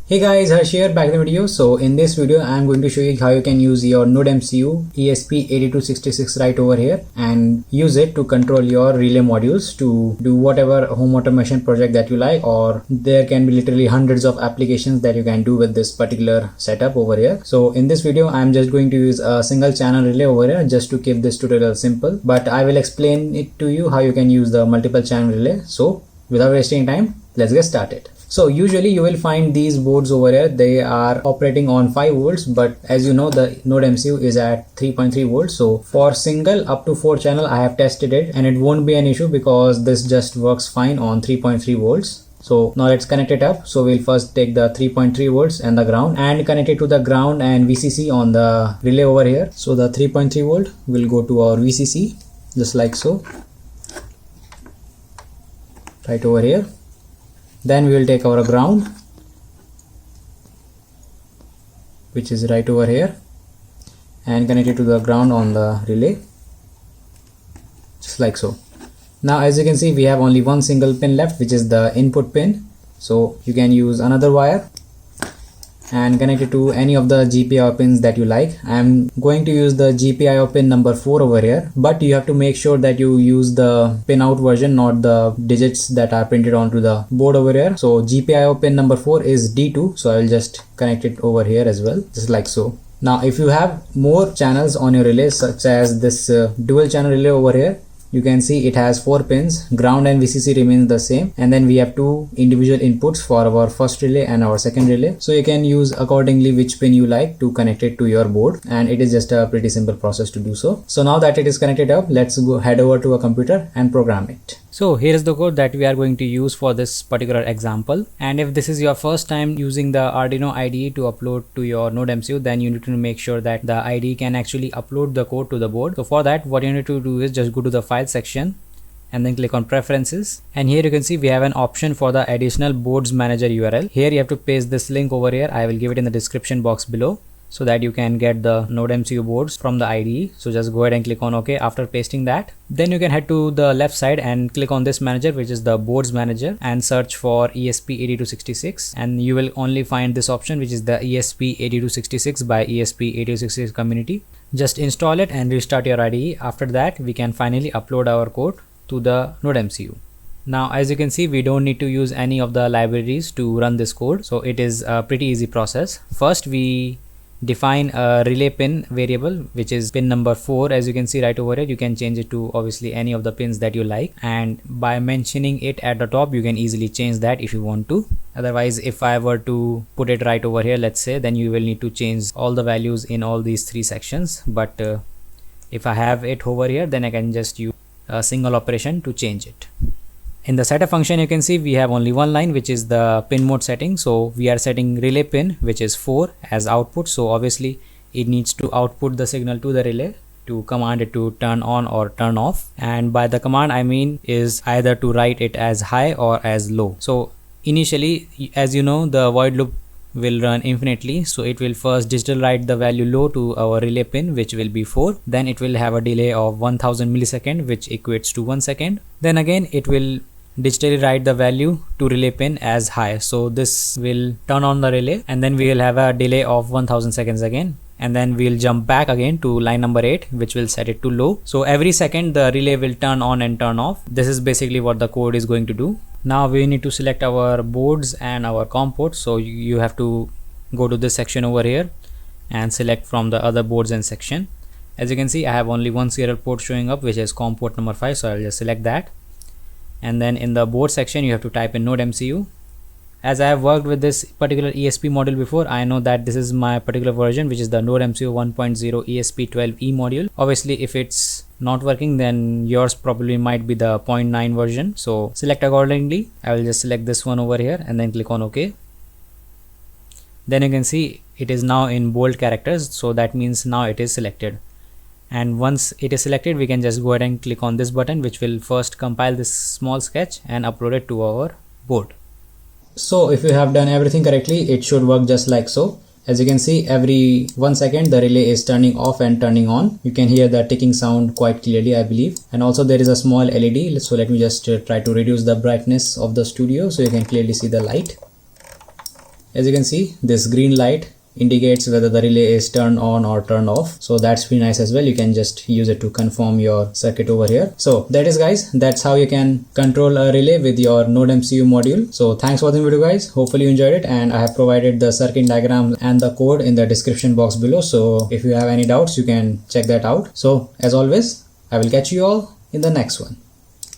Hey guys, Harsh here, back in the video. So in this video I am going to show you how you can use your NodeMCU ESP8266 right over here and use it to control your relay modules to do whatever home automation project that you like, or there can be literally hundreds of applications that you can do with this particular setup over here. So in this video I am just going to use a single channel relay over here just to keep this tutorial simple, but I will explain it to you how you can use the multiple channel relay. So without wasting time, let's get started. So usually you will find these boards over here, they are operating on 5 volts, but as you know the NodeMCU is at 3.3 volts. So for single up to 4 channel I have tested it and it won't be an issue because this just works fine on 3.3 volts. So now let's connect it up. So we'll first take the 3.3 volts and the ground and connect it to the ground and VCC on the relay over here. So the 3.3 volt will go to our VCC just like so, right over here. Then we will take our ground, which is right over here, and connect it to the ground on the relay just like so. Now as you can see we have only one single pin left, which is the input pin. So you can use another wire and connect it to any of the GPIO pins that you like. I am going to use the GPIO pin number 4 over here, but you have to make sure that you use the pin out version, not the digits that are printed onto the board over here. So GPIO pin number 4 is D2, so I will just connect it over here as well, just like so. Now if you have more channels on your relay, such as this dual channel relay over here, you can see it has 4 pins, ground and VCC remains the same, and then we have 2 individual inputs for our first relay and our second relay. So you can use accordingly which pin you like to connect it to your board, and it is just a pretty simple process to do so. So now that it is connected up, let's go head over to a computer and program it. So here is the code that we are going to use for this particular example, and if this is your first time using the Arduino IDE to upload to your NodeMCU, then you need to make sure that the IDE can actually upload the code to the board. So for that, what you need to do is just go to the file section and then click on preferences, and here you can see we have an option for the additional boards manager URL. Here you have to paste this link over here. I will give it in the description box below so that you can get the NodeMCU boards from the IDE. So just go ahead and click on OK after pasting that. Then you can head to the left side and click on this manager, which is the boards manager, and search for ESP8266, and you will only find this option, which is the ESP8266 by ESP8266 community. Just install it and restart your IDE. After that we can finally upload our code to the NodeMCU. Now as you can see we don't need to use any of the libraries to run this code, so it is a pretty easy process. First we define a relay pin variable, which is pin number 4. As you can see right over here, you can change it to obviously any of the pins that you like, and by mentioning it at the top you can easily change that if you want to. Otherwise, if I were to put it right over here, let's say, then you will need to change all the values in all these 3 sections, but if I have it over here, then I can just use a single operation to change it. In the setup function you can see we have only one line, which is the pin mode setting. So we are setting relay pin, which is 4, as output. So obviously it needs to output the signal to the relay to command it to turn on or turn off, and by the command I mean is either to write it as high or as low. So initially, as you know, the void loop will run infinitely, so it will first digital write the value low to our relay pin, which will be 4. Then it will have a delay of 1000 millisecond, which equates to 1 second. Then again it will digitally write the value to relay pin as high, so this will turn on the relay, and then we will have a delay of 1000 seconds again, and then we'll jump back again to line number 8, which will set it to low. So every second the relay will turn on and turn off. This is basically what the code is going to do. Now we need to select our boards and our COM ports, so you have to go to this section over here and select from the other boards and section. As you can see I have only one serial port showing up, which is COM port number 5, so I'll just select that. And then in the board section you have to type in NodeMCU. As I have worked with this particular ESP module before, I know that this is my particular version, which is the NodeMCU 1.0 ESP12E module. Obviously if it's not working, then yours probably might be the 0.9 version, so select accordingly. I will just select this one over here and then click on OK. Then you can see it is now in bold characters, so that means now it is selected. And once it is selected, we can just go ahead and click on this button, which will first compile this small sketch and upload it to our board. So if you have done everything correctly, it should work just like so. As you can see, every 1 second the relay is turning off and turning on. You can hear the ticking sound quite clearly, I believe. And also there is a small LED. So let me just try to reduce the brightness of the studio so you can clearly see the light. as you can see, this green light indicates whether the relay is turned on or turned off. So that's pretty nice as well. You can just use it to confirm your circuit over here. So that is, guys, that's how you can control a relay with your NodeMCU module. So thanks for watching the video, guys. Hopefully you enjoyed it, and I have provided the circuit diagram and the code in the description box below. So if you have any doubts, you can check that out. So as always, I will catch you all in the next one.